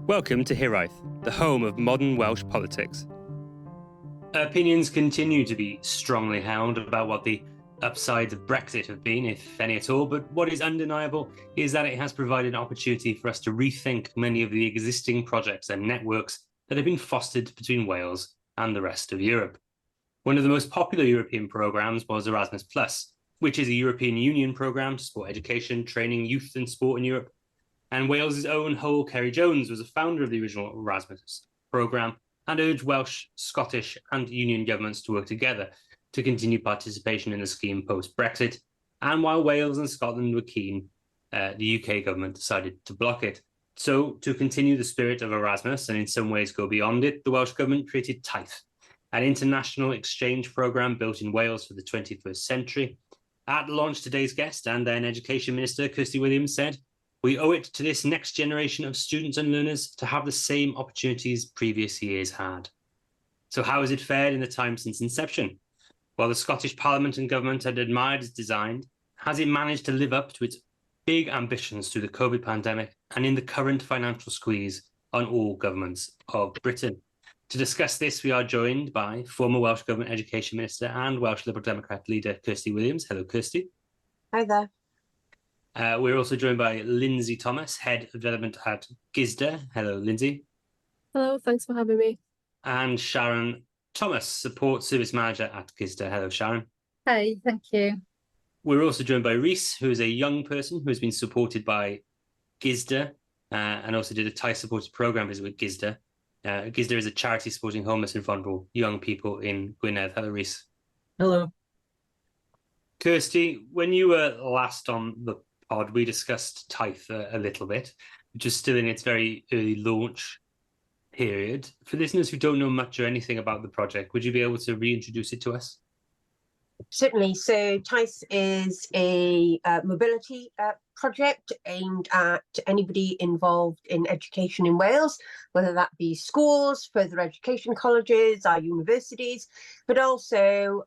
Welcome to Hiraeth, the home of modern Welsh politics. Opinions continue to be strongly held about what the upsides of Brexit have been, if any at all, but what is undeniable is that it has provided an opportunity for us to rethink many of the existing projects and networks that have been fostered between Wales and the rest of Europe. One of the most popular European programmes was Erasmus+, which is a European Union programme to support education, training, youth and sport in Europe. And Wales's own Hywel Ceri Jones was a founder of the original Erasmus programme and urged Welsh, Scottish and Union governments to work together to continue participation in the scheme post-Brexit. And while Wales and Scotland were keen, the UK government decided to block it. So to continue the spirit of Erasmus and in some ways go beyond it, the Welsh Government created Taith, an international exchange programme built in Wales for the 21st century. At launch, today's guest and then Education Minister Kirsty Williams said, "We owe it to this next generation of students and learners to have the same opportunities previous years had." So how has it fared in the time since inception? While the Scottish Parliament and Government had admired its design, has it managed to live up to its big ambitions through the COVID pandemic and in the current financial squeeze on all governments of Britain? To discuss this, we are joined by former Welsh Government Education Minister and Welsh Liberal Democrat leader Kirsty Williams. Hello, Kirsty. Hi there. We're also joined by Lyndsey Thomas, Head of Development at GISDA. Hello, Lyndsey. Hello, thanks for having me. And Sharon Thomas, Support Service Manager at GISDA. Hello, Sharon. Hey, thank you. We're also joined by Reece, who is a young person who has been supported by GISDA and also did a Taith supported programme visit with GISDA. GISDA is a charity supporting homeless and vulnerable young people in Gwynedd. Hello, Reece. Hello. Kirsty, when you were last on the pod, we discussed Taith a little bit, which is still in its very early launch period. For listeners who don't know much or anything about the project, would you be able to reintroduce it to us? Certainly. So Taith is a mobility project aimed at anybody involved in education in Wales, whether that be schools, further education colleges, our universities, but also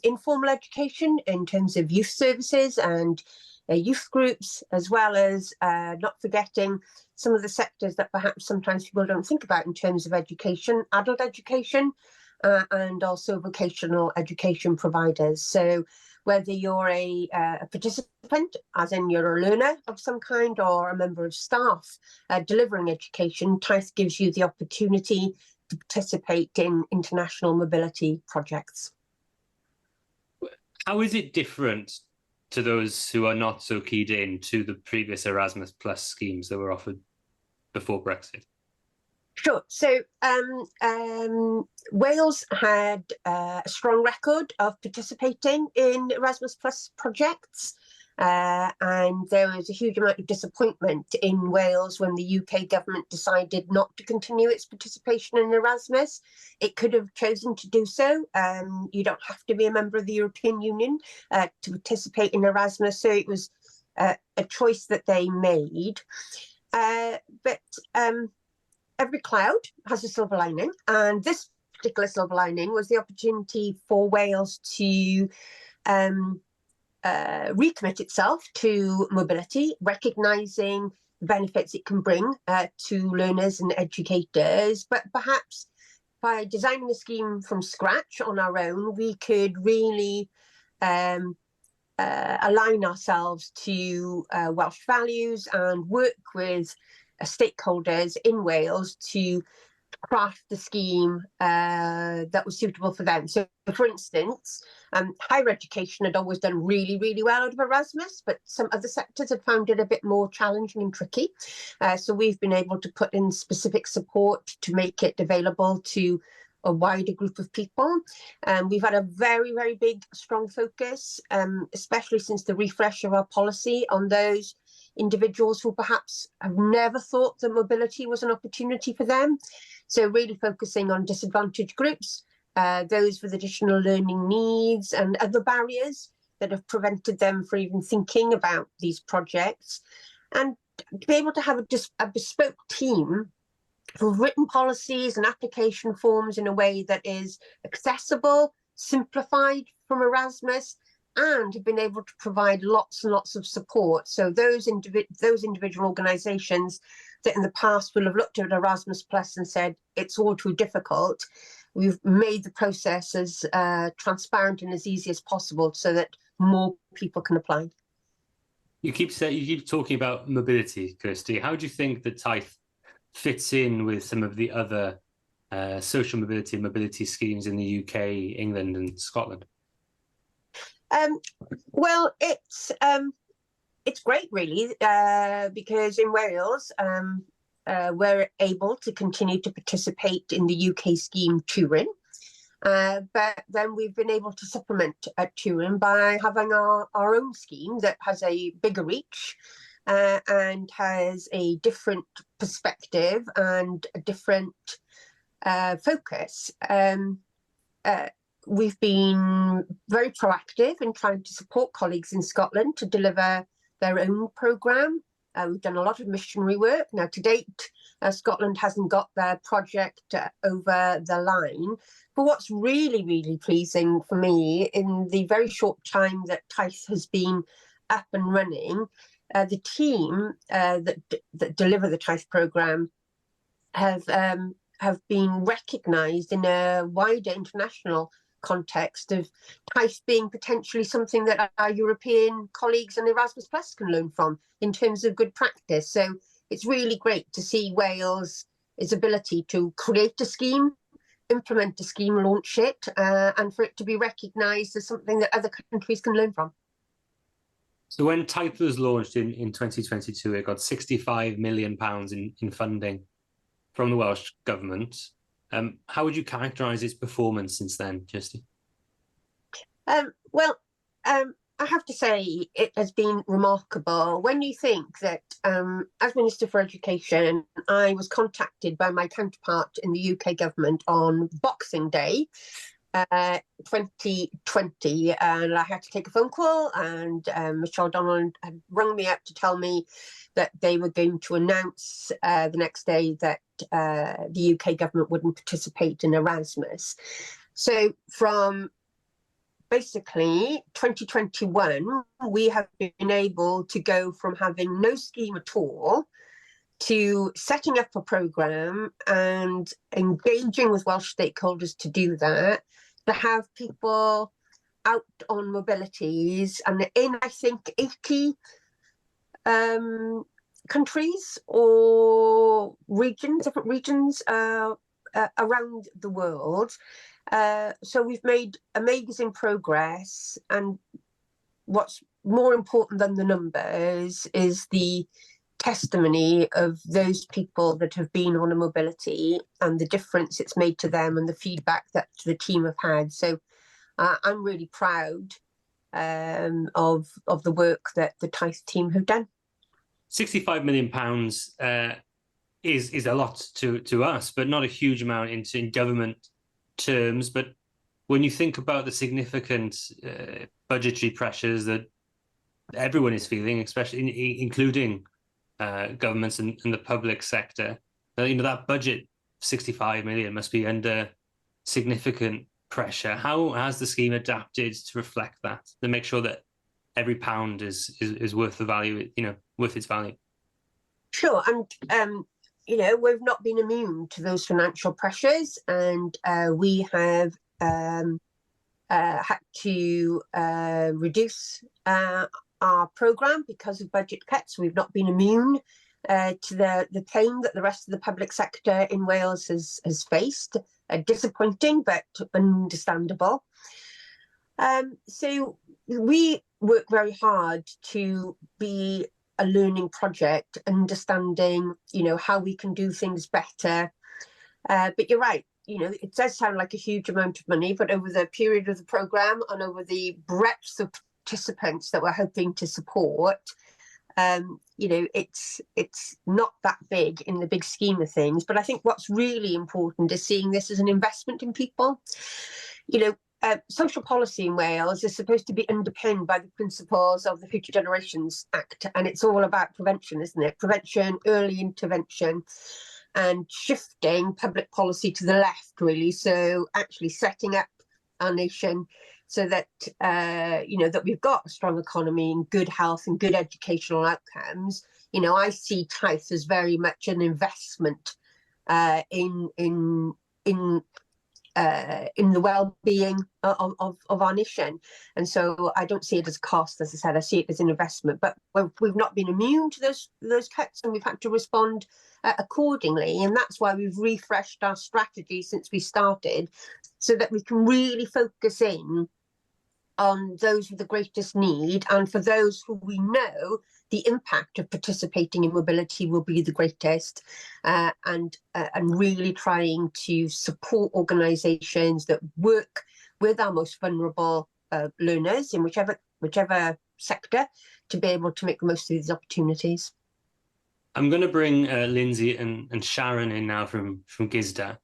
informal education in terms of youth services and youth groups, as well as not forgetting some of the sectors that perhaps sometimes people don't think about in terms of education, adult education, and also vocational education providers. So whether you're a participant, as in you're a learner of some kind, or a member of staff delivering education, Taith gives you the opportunity to participate in international mobility projects. How is it different to those who are not so keyed in to the previous Erasmus Plus schemes that were offered before Brexit? Sure. So Wales had a strong record of participating in Erasmus Plus projects, and there was a huge amount of disappointment in Wales when the UK government decided not to continue its participation in Erasmus. It could have chosen to do so. You don't have to be a member of the European Union to participate in Erasmus, so it was a choice that they made. But every cloud has a silver lining, and this particular silver lining was the opportunity for Wales to recommit itself to mobility, recognising the benefits it can bring to learners and educators. But perhaps by designing a scheme from scratch on our own, we could really align ourselves to Welsh values and work with stakeholders in Wales to craft the scheme that was suitable for them. So, for instance, higher education had always done really, really well out of Erasmus, but some other sectors had found it a bit more challenging and tricky. So we've been able to put in specific support to make it available to a wider group of people. We've had a very, very big, strong focus, especially since the refresh of our policy, on those individuals who perhaps have never thought that mobility was an opportunity for them. So really focusing on disadvantaged groups, those with additional learning needs and other barriers that have prevented them from even thinking about these projects. And to be able to have a bespoke team who've written policies and application forms in a way that is accessible, simplified from Erasmus, and have been able to provide lots and lots of support. So those individual organisations that in the past will have looked at Erasmus Plus and said it's all too difficult, we've made the process as transparent and as easy as possible so that more people can apply. You keep talking about mobility, Kirsty. How do you think that Taith fits in with some of the other social mobility and mobility schemes in the UK, England, and Scotland? Well, it's great, really, because in Wales we're able to continue to participate in the UK scheme Turin. But then we've been able to supplement Turin by having our own scheme that has a bigger reach and has a different perspective and a different focus. We've been very proactive in trying to support colleagues in Scotland to deliver their own programme. We've done a lot of missionary work. Now, to date, Scotland hasn't got their project over the line. But what's really, really pleasing for me, in the very short time that Taith has been up and running, the team that deliver the Taith programme have been recognised in a wider international context of Taith being potentially something that our European colleagues and Erasmus Plus can learn from in terms of good practice. So it's really great to see Wales' ability to create a scheme, implement a scheme, launch it, and for it to be recognised as something that other countries can learn from. So when Taith was launched in 2022, it got £65 million in funding from the Welsh Government. How would you characterise its performance since then, Kirsty? Well, I have to say it has been remarkable. When you think that as Minister for Education, I was contacted by my counterpart in the UK government on Boxing Day 2020, and I had to take a phone call, and Michelle Donald had rung me up to tell me that they were going to announce the next day that the UK government wouldn't participate in Erasmus. So from basically 2021, we have been able to go from having no scheme at all to setting up a programme and engaging with Welsh stakeholders to do that, to have people out on mobilities and in, I think, 80 countries or regions, different regions around the world. So we've made amazing progress, and what's more important than the numbers is the testimony of those people that have been on a mobility and the difference it's made to them and the feedback that the team have had. So I'm really proud of the work that the Taith team have done. £65 million is a lot to us, but not a huge amount in government terms. But when you think about the significant budgetary pressures that everyone is feeling, especially including governments and the public sector, that budget 65 million must be under significant pressure. How has the scheme adapted to reflect that, to make sure that every pound is worth the value, worth its value? Sure, and we've not been immune to those financial pressures, and we have had to reduce our programme because of budget cuts. We've not been immune to the pain that the rest of the public sector in Wales has faced. Disappointing, but understandable. So we work very hard to be a learning project, understanding, how we can do things better. But you're right, it does sound like a huge amount of money, but over the period of the programme and over the breadth of participants that we're hoping to support, it's not that big in the big scheme of things. But I think what's really important is seeing this as an investment in people. Social policy in Wales is supposed to be underpinned by the principles of the Future Generations Act, and it's all about prevention, isn't it? Prevention, early intervention, and shifting public policy to the left, really. So actually setting up our nation so that that we've got a strong economy and good health and good educational outcomes. I see Taith as very much an investment in the well-being of our nation, and so I don't see it as a cost. As I said, I see it as an investment. But we've not been immune to those cuts, and we've had to respond accordingly. And that's why we've refreshed our strategy since we started, so that we can really focus in on those with the greatest need, and for those who we know the impact of participating in mobility will be the greatest, and really trying to support organisations that work with our most vulnerable learners in whichever sector, to be able to make the most of these opportunities. I'm going to bring Lyndsey and Sharon in now from GISDA.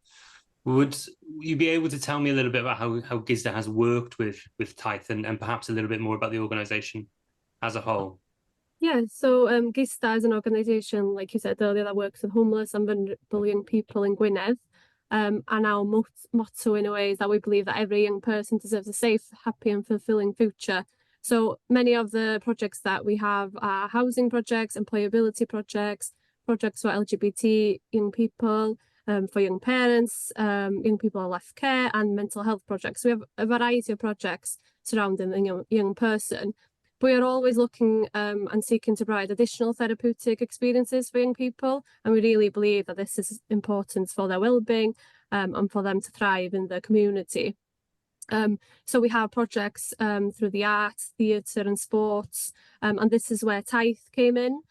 Would you be able to tell me a little bit about how GISDA has worked with Taith, and perhaps a little bit more about the organisation as a whole? Yeah, so GISDA is an organisation, like you said earlier, that works with homeless and vulnerable young people in Gwynedd. And our motto, in a way, is that we believe that every young person deserves a safe, happy and fulfilling future. So many of the projects that we have are housing projects, employability projects, projects for LGBT young people, for young parents, young people on left care, and mental health projects. So we have a variety of projects surrounding the young person. But we are always looking and seeking to provide additional therapeutic experiences for young people, and we really believe that this is important for their well-being and for them to thrive in the community. So we have projects through the arts, theatre and sports, and this is where Taith came in.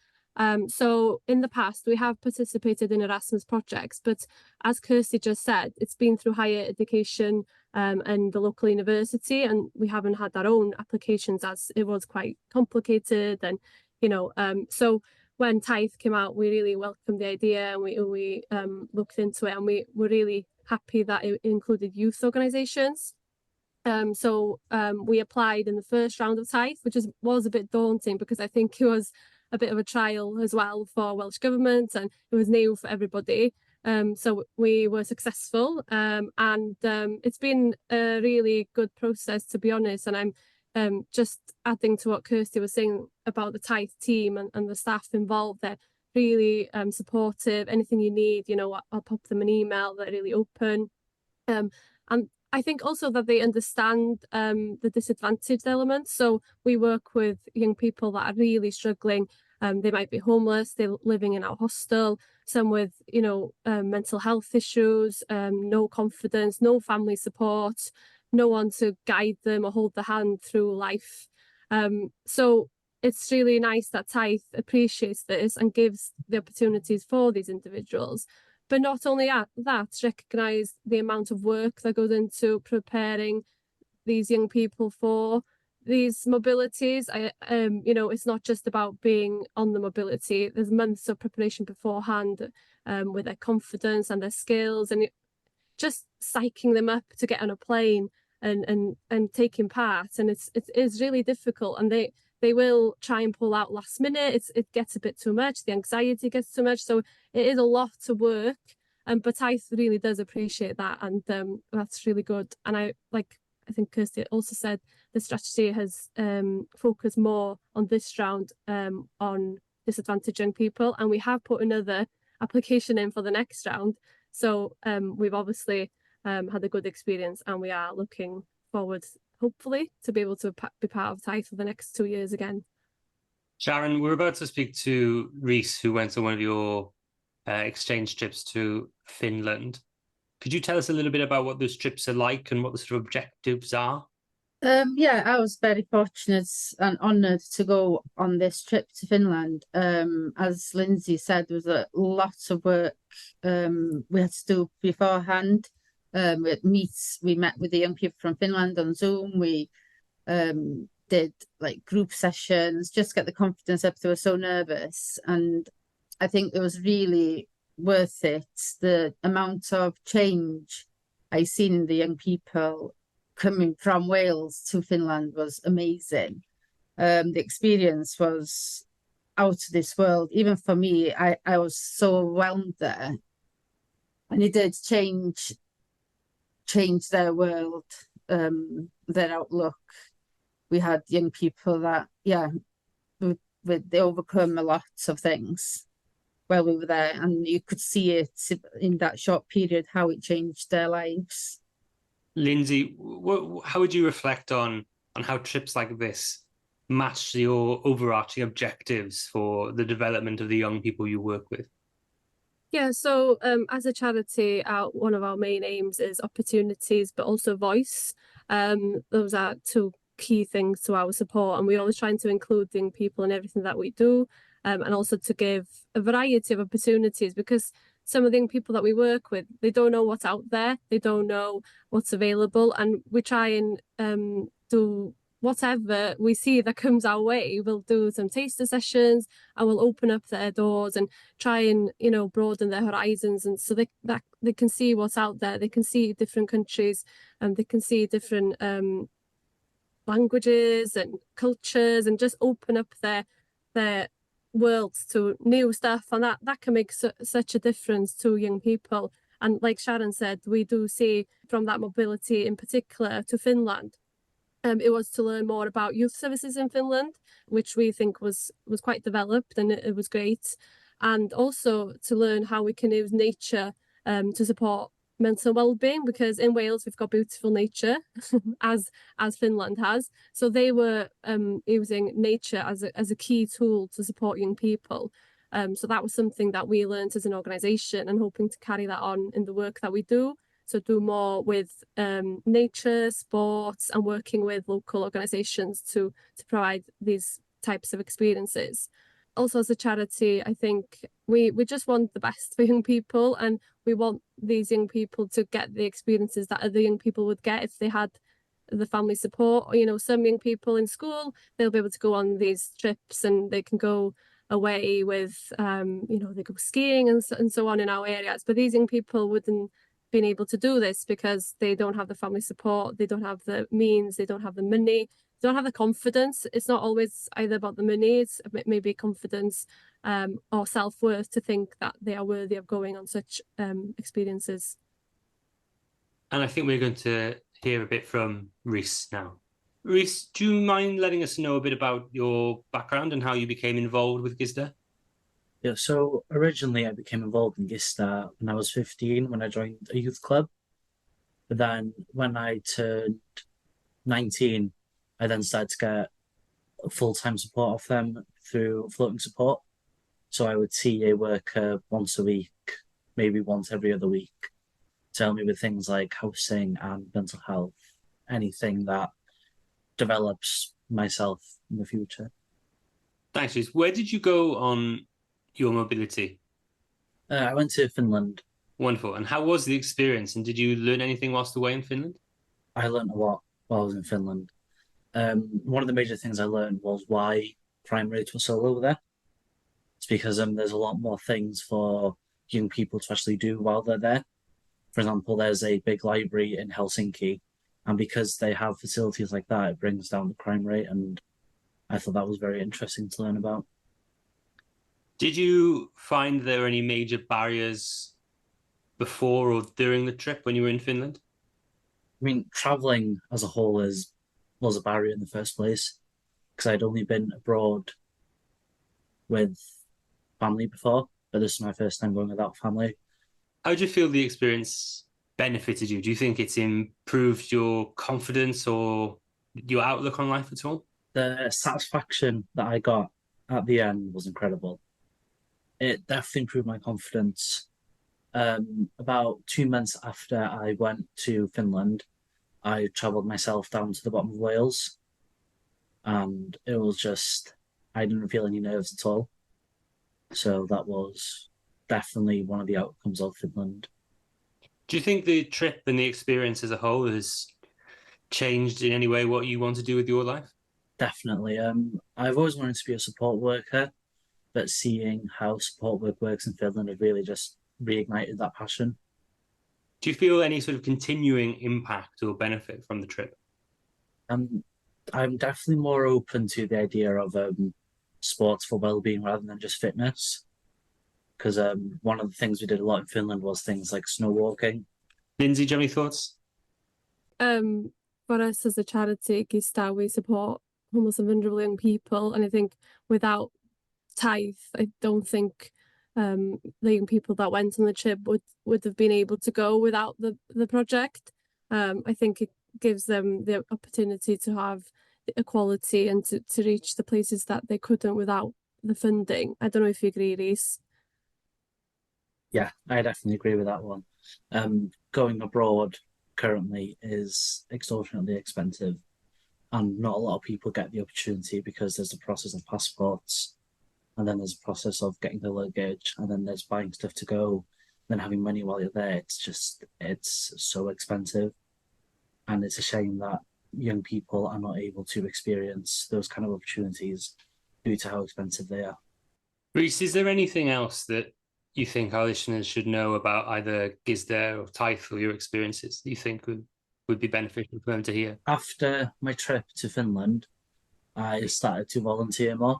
So in the past, we have participated in Erasmus projects, but as Kirsty just said, it's been through higher education and the local university, and we haven't had our own applications, as it was quite complicated. And, so when Taith came out, we really welcomed the idea, and we looked into it, and we were really happy that it included youth organisations. So we applied in the first round of Taith, which was a bit daunting, because I think it was a bit of a trial as well for Welsh Government, and it was new for everybody. So we were successful, and it's been a really good process, to be honest. And I'm just adding to what Kirsty was saying about the Taith team and the staff involved. They're really supportive. Anything you need, I'll pop them an email. They're really open. And I think also that they understand the disadvantaged elements. So we work with young people that are really struggling. They might be homeless, they're living in our hostel, some with, mental health issues, no confidence, no family support, no one to guide them or hold their hand through life. So it's really nice that Taith appreciates this and gives the opportunities for these individuals. But not only that, recognise the amount of work that goes into preparing these young people for these mobilities. It's not just about being on the mobility. There's months of preparation beforehand with their confidence and their skills, and just psyching them up to get on a plane and taking part. And it is really difficult, and they will try and pull out last minute. It gets a bit too much. The anxiety gets too much. So it is a lot of work. But Taith really does appreciate that, and that's really good. And I think Kirsty also said, the strategy has focused more on this round on disadvantaged young people, and we have put another application in for the next round. So we've obviously had a good experience, and we are looking forward, hopefully, to be able to be part of Taith for the next 2 years again. Sharon, we're about to speak to Reece, who went on one of your exchange trips to Finland. Could you tell us a little bit about what those trips are like and what the sort of objectives are? Yeah, I was very fortunate and honoured to go on this trip to Finland. As Lyndsey said, there was a lot of work we had to do beforehand. We met with the young people from Finland on Zoom. We did group sessions, just to get the confidence up. They were so nervous, and I think it was really worth it. The amount of change I seen in the young people coming from Wales to Finland was amazing. The experience was out of this world. Even for me, I was so overwhelmed there, and it did change their world. their outlook. We had young people that, they overcome a lot of things while we were there, and you could see it in that short period, how it changed their lives. Lyndsey, how would you reflect on how trips like this match your overarching objectives for the development of the young people you work with? Yeah, so as a charity, one of our main aims is opportunities, but also voice. Those are two key things to our support, and we're always trying to include young people in everything that we do, and also to give a variety of opportunities, because some of the young people that we work with, they don't know what's out there, they don't know what's available, and we try and do whatever we see that comes our way. We'll do some taster sessions, and we'll open up their doors and try and, broaden their horizons, and so they can see what's out there. They can see different countries, and they can see different languages and cultures, and just open up their worlds to new stuff, and that can make such a difference to young people. And like Sharon said, we do see from that mobility in particular to Finland, it was to learn more about youth services in Finland, which we think was quite developed, and it was great. And also to learn how we can use nature to support mental well-being, because in Wales we've got beautiful nature as Finland has. So they were using nature as a key tool to support young people. So that was something that we learned as an organisation, and hoping to carry that on in the work that we do. So do more with nature, sports, and working with local organisations to provide these types of experiences. Also, as a charity, I think we just want the best for young people, and we want these young people to get the experiences that other young people would get if they had the family support. Some young people in school, they'll be able to go on these trips, and they can go away with, they go skiing and so on in our areas. But these young people wouldn't been able to do this because they don't have the family support, they don't have the means, they don't have the money, they don't have the confidence. It's not always either about the money, it's maybe confidence or self-worth to think that they are worthy of going on such experiences. And I think we're going to hear a bit from Reece now. Reece, do you mind letting us know a bit about your background and how you became involved with GISDA? Yeah, so originally I became involved in GISDA when I was 15, when I joined a youth club. But then when I turned 19, I then started to get full-time support off them through floating support. So I would see a worker once a week, maybe once every other week, to help me with things like housing and mental health, anything that develops myself in the future. Thanks, Reece. Where did you go on your mobility? I went to Finland. Wonderful. And how was the experience? And did you learn anything whilst away in Finland? I learned a lot while I was in Finland. One of the major things I learned was why crime rates were so low there. It's because there's a lot more things for young people to actually do while they're there. For example, there's a big library in Helsinki, and because they have facilities like that, it brings down the crime rate, and I thought that was very interesting to learn about. Did you find there were any major barriers before or during the trip when you were in Finland? I mean, traveling as a whole was a barrier in the first place, because I'd only been abroad with family before, but this is my first time going without family. How do you feel the experience benefited you? Do you think it's improved your confidence or your outlook on life at all? The satisfaction that I got at the end was incredible. It definitely improved my confidence. About 2 months after I went to Finland, I travelled myself down to the bottom of Wales, and it was just, I didn't feel any nerves at all. So that was definitely one of the outcomes of Finland. Do you think the trip and the experience as a whole has changed in any way what you want to do with your life? Definitely. I've always wanted to be a support worker, but seeing how support work works in Finland has really just reignited that passion. Do you feel any sort of continuing impact or benefit from the trip? I'm definitely more open to the idea of sports for well-being rather than just fitness. Because one of the things we did a lot in Finland was things like snow walking. Lyndsey, do you have any thoughts? For for us as a charity, GISDA, we support homeless and vulnerable young people. And I think without Taith, I don't think the young people that went on the trip would have been able to go without the project. I think it gives them the opportunity to have equality and to reach the places that they couldn't without the funding. I don't know if you agree, Reece. Yeah, I definitely agree with that one. Going abroad currently is extortionately expensive, and not a lot of people get the opportunity because there's a process of passports, and then there's a process of getting the luggage, and then there's buying stuff to go, then having money while you're there. It's so expensive, and it's a shame that young people are not able to experience those kind of opportunities due to how expensive they are. Reece, is there anything else that you think our listeners should know about either GISDA or Taith or your experiences that you think would be beneficial for them to hear? After my trip to Finland, I started to volunteer more.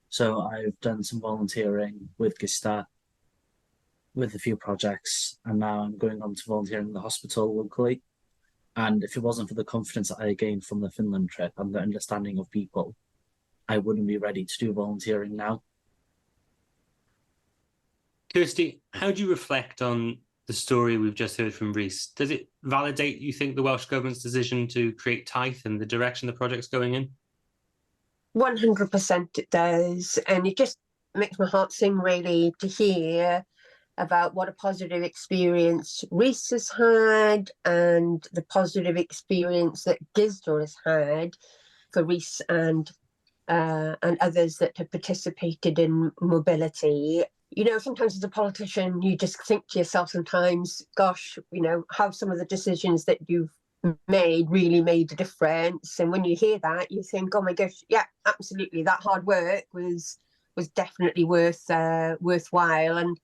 So I've done some volunteering with GISDA, with a few projects, and now I'm going on to volunteering in the hospital locally. And if it wasn't for the confidence that I gained from the Finland trip and the understanding of people, I wouldn't be ready to do volunteering now. Kirsty, how do you reflect on the story we've just heard from Reece? Does it validate, you think, the Welsh Government's decision to create Taith and the direction the project's going in? 100% it does. And it just makes my heart sing, really, to hear about what a positive experience Reece has had and the positive experience that GISDA has had for Reece and others that have participated in mobility. You know, sometimes as a politician, you just think to yourself sometimes, gosh, you know, how some of the decisions that you've made really made a difference. And when you hear that, you think, oh my gosh, yeah, absolutely, that hard work was definitely worthwhile. And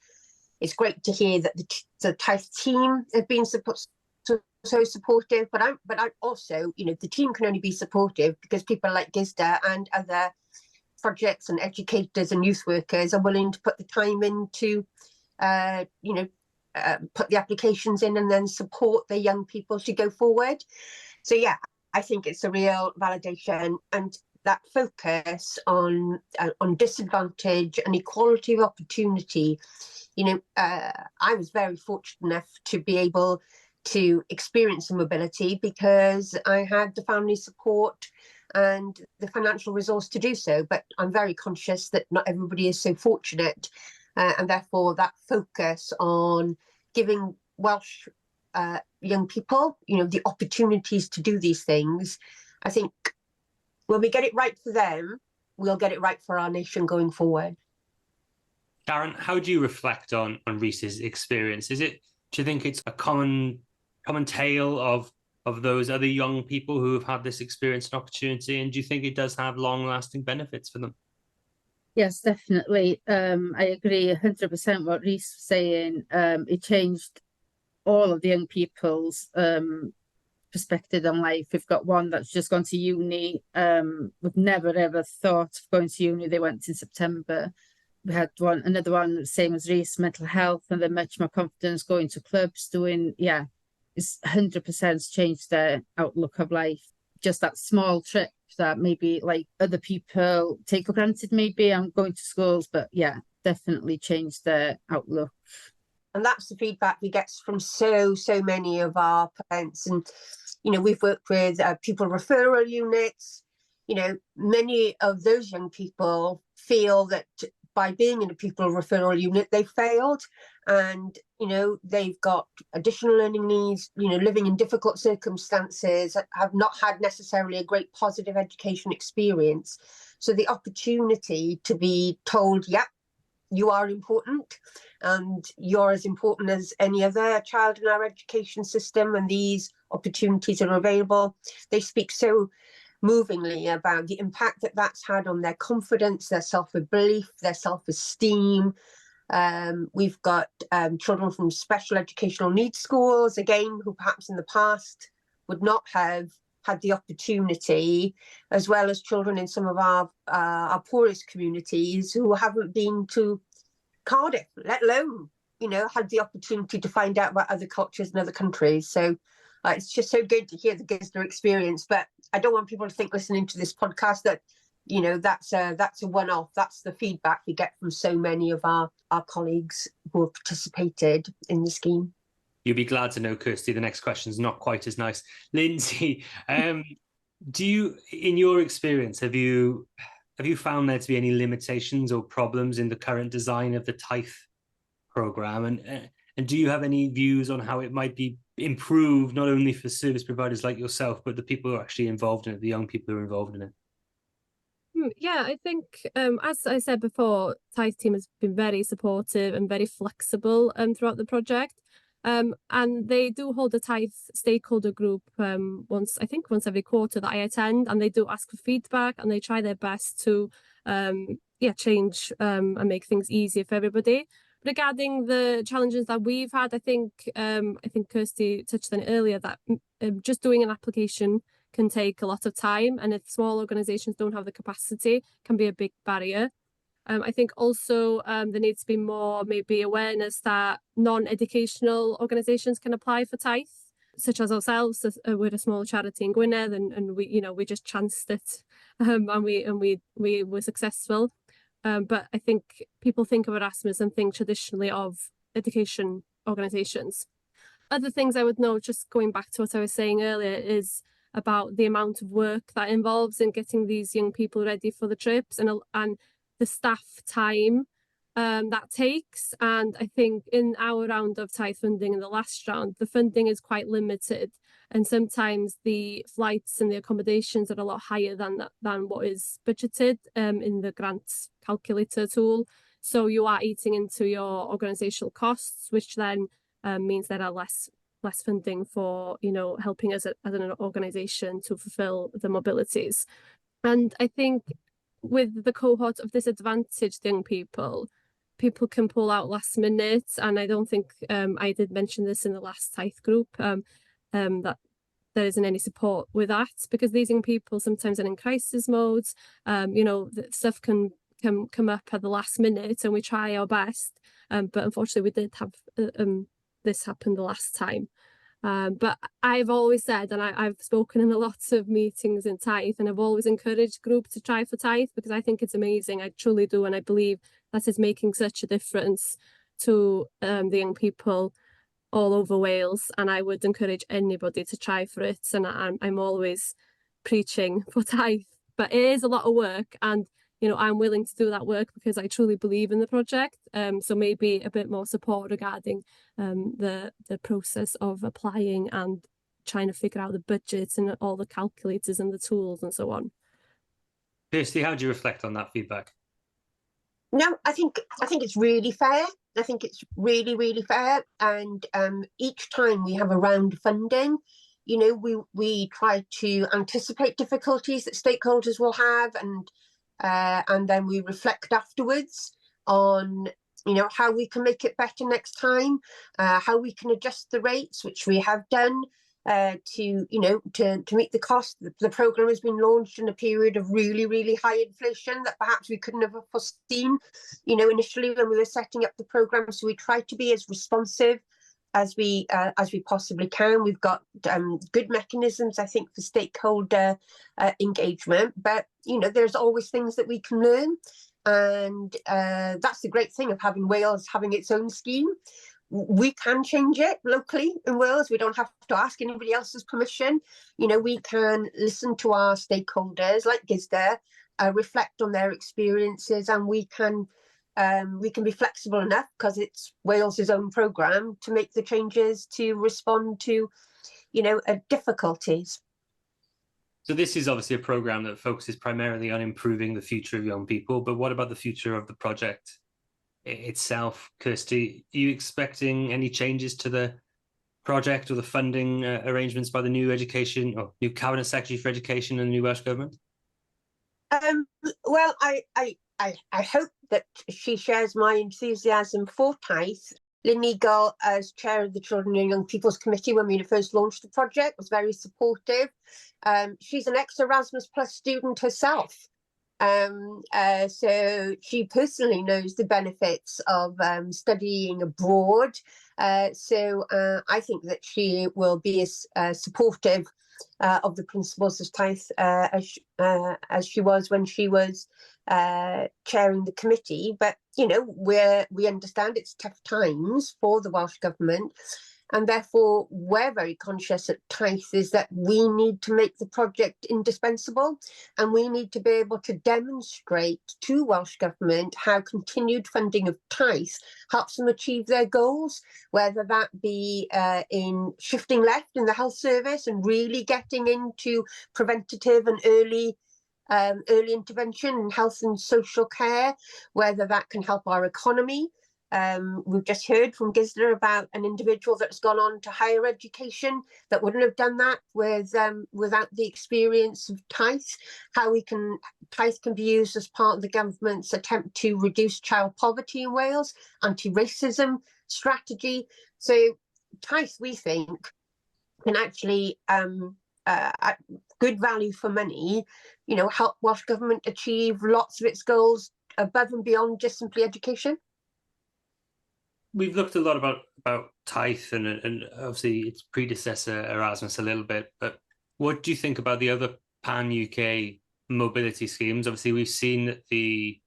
it's great to hear that the Taith team have been so supportive. But I also, you know, the team can only be supportive because people like GISDA and other projects and educators and youth workers are willing to put the time in to, put the applications in and then support the young people to go forward. So yeah, I think it's a real validation, and that focus on disadvantage and equality of opportunity. You know, I was very fortunate enough to be able to experience some mobility because I had the family support and the financial resource to do so. But I'm very conscious that not everybody is so fortunate, and therefore that focus on giving Welsh young people, you know, the opportunities to do these things. I think when we get it right for them, we'll get it right for our nation going forward. Sharon, how do you reflect on Reece's experience? Do you think it's a common tale of those other young people who have had this experience and opportunity? And do you think it does have long-lasting benefits for them? Yes, definitely. I agree 100% what Reece was saying. It changed all of the young people's perspective on life. We've got one that's just gone to uni. We've never ever thought of going to uni. They went in September. We had another one, same as Reece, mental health, and then much more confidence, going to clubs, it's 100% changed their outlook of life. Just that small trip that maybe like other people take for granted, maybe I'm going to schools, but yeah, definitely changed their outlook. And that's the feedback we get from so many of our parents. And, you know, we've worked with pupil referral units. You know, many of those young people feel that by being in a pupil referral unit, they failed, and, you know, they've got additional learning needs, you know, living in difficult circumstances, have not had necessarily a great positive education experience. So the opportunity to be told, yeah, you are important and you're as important as any other child in our education system, and these opportunities are available. They speak so movingly about the impact that that's had on their confidence, their self-belief, their self-esteem. We've got children from special educational needs schools, again, who perhaps in the past would not have had the opportunity, as well as children in some of our poorest communities who haven't been to Cardiff, let alone, you know, had the opportunity to find out about other cultures and other countries. So It's just so good to hear the GISDA experience. But I don't want people to think listening to this podcast that, you know, that's a one-off. That's the feedback we get from so many of our colleagues who have participated in the scheme. You'll be glad to know, Kirsty, the next question is not quite as nice. Lyndsey, do you, in your experience, have you found there to be any limitations or problems in the current design of the Taith programme? And do you have any views on how it might be improved, not only for service providers like yourself, but the people who are actually involved in it, the young people who are involved in it? Yeah, I think, as I said before, Taith team has been very supportive and very flexible throughout the project. And they do hold a Taith stakeholder group once every quarter that I attend, and they do ask for feedback and they try their best to change and make things easier for everybody. Regarding the challenges that we've had, I think Kirsty touched on it earlier, that just doing an application can take a lot of time, and if small organisations don't have the capacity, can be a big barrier. I think also there needs to be more maybe awareness that non-educational organisations can apply for Taith, such as ourselves. We're a small charity in Gwynedd, and we just chanced it, and we were successful. But I think people think of Erasmus and think traditionally of education organisations. Other things I would note, just going back to what I was saying earlier, is about the amount of work that involves in getting these young people ready for the trips, and the staff time that takes. And I think in our round of Taith funding, in the last round, the funding is quite limited, and sometimes the flights and the accommodations are a lot higher than what is budgeted in the grants calculator tool. So you are eating into your organisational costs, which then means there are less funding for, you know, helping us as an organisation to fulfil the mobilities. And I think with the cohort of disadvantaged young people can pull out last minute, and I don't think I did mention this in the last Taith group, that there isn't any support with that, because these young people sometimes are in crisis modes. Stuff can come up at the last minute, and we try our best, but unfortunately we did have this happen the last time. But I've always said, and I've spoken in a lot of meetings in Taith, and I've always encouraged group to try for Taith, because I think it's amazing. I truly do, and I believe that is making such a difference to the young people all over Wales, and I would encourage anybody to try for it. And I'm always preaching for Taith, but it is a lot of work, and you know, I'm willing to do that work because I truly believe in the project. So maybe a bit more support regarding the process of applying and trying to figure out the budgets and all the calculators and the tools and so on. Kirsty, how do you reflect on that feedback? No, I think it's really fair. I think it's really, really fair. And each time we have a round of funding, you know, we try to anticipate difficulties that stakeholders will have, and then we reflect afterwards on, you know, how we can make it better next time, how we can adjust the rates, which we have done, to meet the cost. The programme has been launched in a period of really, really high inflation that perhaps we couldn't have foreseen, you know, initially when we were setting up the programme. So we try to be as responsive as we possibly can. We've got good mechanisms, I think, for stakeholder engagement, but you know, there's always things that we can learn, and that's the great thing of having Wales having its own scheme. We can change it locally in Wales. We don't have to ask anybody else's permission. You know, we can listen to our stakeholders like GISDA, reflect on their experiences, and we can be flexible enough, because it's Wales's own programme, to make the changes to respond to, you know, difficulties. So this is obviously a programme that focuses primarily on improving the future of young people, but what about the future of the project itself? Kirsty, are you expecting any changes to the project or the funding arrangements by the new Cabinet Secretary for Education and the new Welsh Government? Well, I hope that she shares my enthusiasm for Taith. Lyndsey, as chair of the Children and Young People's Committee when we first launched the project, was very supportive. She's an ex-Erasmus Plus student herself. So she personally knows the benefits of studying abroad. So I think that she will be as supportive of the principles of Taith as she was when she was chairing the committee. But you know, we understand it's tough times for the Welsh Government, and therefore we're very conscious at Taith is that we need to make the project indispensable, and we need to be able to demonstrate to Welsh Government how continued funding of Taith helps them achieve their goals, whether that be in shifting left in the health service and really getting into preventative and early intervention in health and social care, whether that can help our economy. We've just heard from GISDA about an individual that's gone on to higher education that wouldn't have done that without the experience of Taith. Taith can be used as part of the government's attempt to reduce child poverty in Wales, anti-racism strategy. So Taith, we think, can actually at good value for money, you know, help Welsh Government achieve lots of its goals above and beyond just simply education. We've looked a lot about Taith and obviously its predecessor Erasmus a little bit, but what do you think about the other pan-UK mobility schemes? Obviously, we've seen that the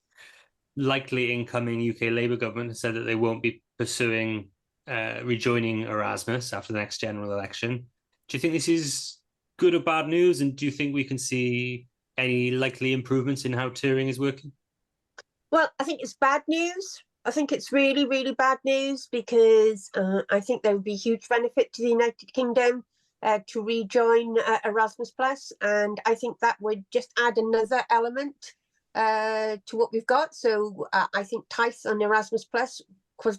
likely incoming UK Labour government has said that they won't be pursuing rejoining Erasmus after the next general election. Do you think this is good or bad news, and do you think we can see any likely improvements in how touring is working? Well, I think it's bad news. I think it's really, really bad news because I think there would be huge benefit to the United Kingdom to rejoin Erasmus+, and I think that would just add another element to what we've got. So I think Taith and Erasmus+,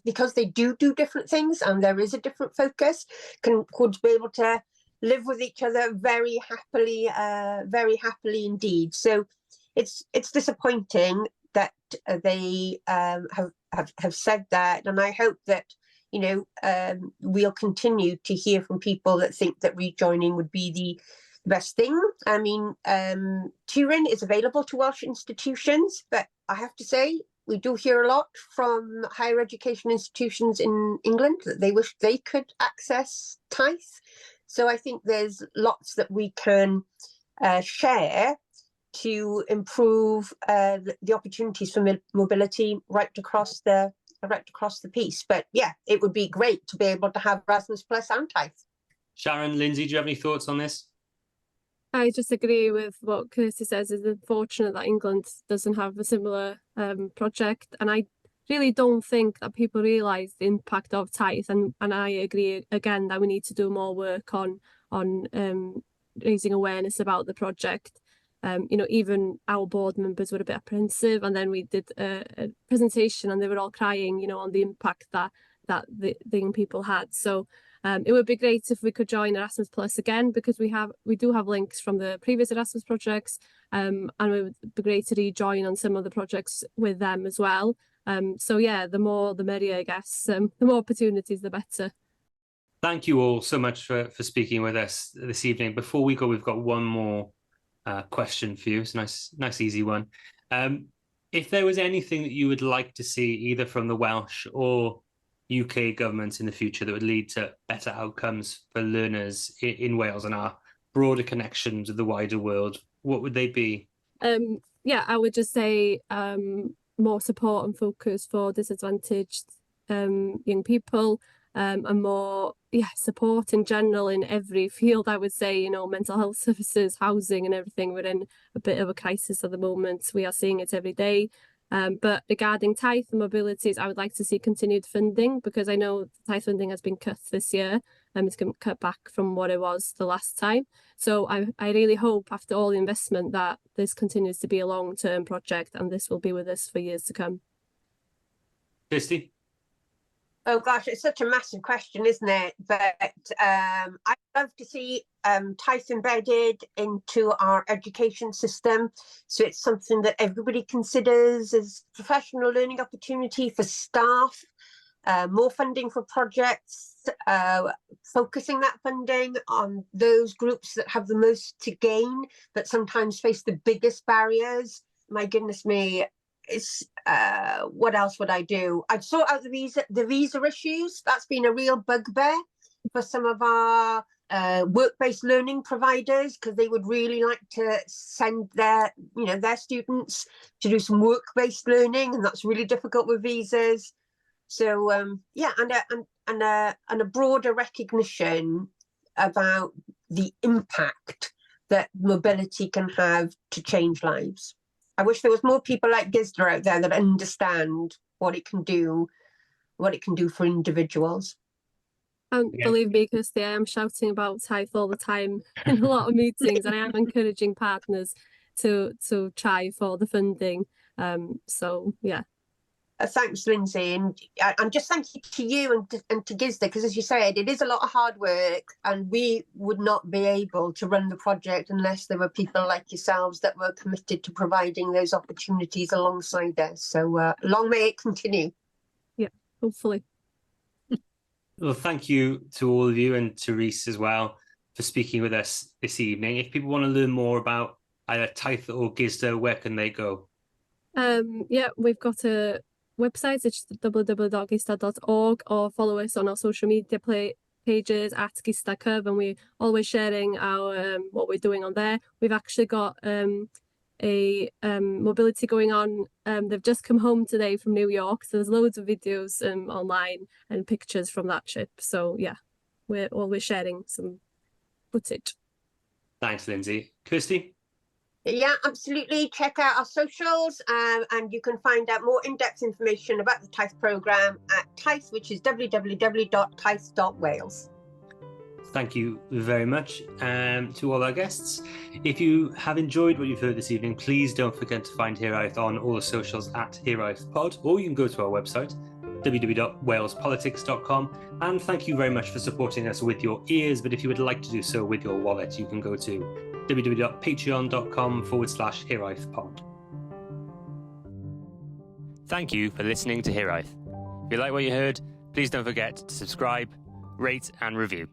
because they do different things and there is a different focus, could be able to live with each other very happily indeed. So it's disappointing that they have said that, and I hope that, you know, we'll continue to hear from people that think that rejoining would be the best thing. I mean, touring is available to Welsh institutions, but I have to say we do hear a lot from higher education institutions in England that they wish they could access Taith. So I think there's lots that we can share to improve the opportunities for mobility right across the piece. But yeah, it would be great to be able to have Erasmus+ and Taith. Sharon, Lyndsey, do you have any thoughts on this? I just agree with what Kirsty says. It's unfortunate that England doesn't have a similar project, and I really don't think that people realise the impact of Taith, and I agree again that we need to do more work on raising awareness about the project. You know, even our board members were a bit apprehensive, and then we did a presentation and they were all crying, you know, on the impact that the young people had. So it would be great if we could join Erasmus+ again, because we do have links from the previous Erasmus projects, and it would be great to rejoin on some of the projects with them as well. So yeah, the more the merrier, I guess. The more opportunities, the better. Thank you all so much for speaking with us this evening. Before we go, we've got one more question for you. It's a nice easy one. If there was anything that you would like to see either from the Welsh or UK governments in the future that would lead to better outcomes for learners in Wales and our broader connections with the wider world, what would they be? Yeah, I would just say more support and focus for disadvantaged young people, and more support in general in every field. I would say, you know, mental health services, housing and everything. We're in a bit of a crisis at the moment. We are seeing it every day. But regarding Taith and mobilities, I would like to see continued funding, because I know Taith funding has been cut this year, and it's cut back from what it was the last time. So I really hope after all the investment that this continues to be a long-term project and this will be with us for years to come. Kirsty? Oh gosh, it's such a massive question, isn't it? But I'd love to see Taith embedded into our education system, so it's something that everybody considers as professional learning opportunity for staff, more funding for projects, focusing that funding on those groups that have the most to gain, but sometimes face the biggest barriers my goodness me, it's what else would I do? I'd sort out the visa issues. That's been a real bugbear for some of our work-based learning providers, because they would really like to send their students to do some work-based learning, and that's really difficult with visas. So and a broader recognition about the impact that mobility can have to change lives. I wish there was more people like GISDA out there that understand what it can do for individuals. And believe me, Kirsty, I am shouting about Taith all the time in a lot of meetings, and I am encouraging partners to try for the funding. So yeah. Thanks, Lyndsey, and just thank you to you and to GISDA, because as you said, it is a lot of hard work, and we would not be able to run the project unless there were people like yourselves that were committed to providing those opportunities alongside us. So long may it continue. Yeah, hopefully. Well, thank you to all of you, and to Reece as well, for speaking with us this evening. If people want to learn more about either Taith or GISDA, where can they go? Yeah, we've got a website, it's www.gisda.org, or follow us on our social media pages at GISDA Curve, and we're always sharing our what we're doing on there. We've actually got a mobility going on. They've just come home today from New York, so there's loads of videos online and pictures from that trip. So yeah, we're always sharing some footage. Thanks, Lyndsey. Kirsty? Yeah, absolutely. Check out our socials, and you can find out more in-depth information about the Taith programme at Taith, which is www.taith.wales. Thank you very much to all our guests. If you have enjoyed what you've heard this evening, please don't forget to find Hiraeth on all the socials at HiraethPod, or you can go to our website, www.walespolitics.com. And thank you very much for supporting us with your ears, but if you would like to do so with your wallet, you can go to www.patreon.com/HiraethPod. Thank you for listening to Hiraeth. If you like what you heard, please don't forget to subscribe, rate and review.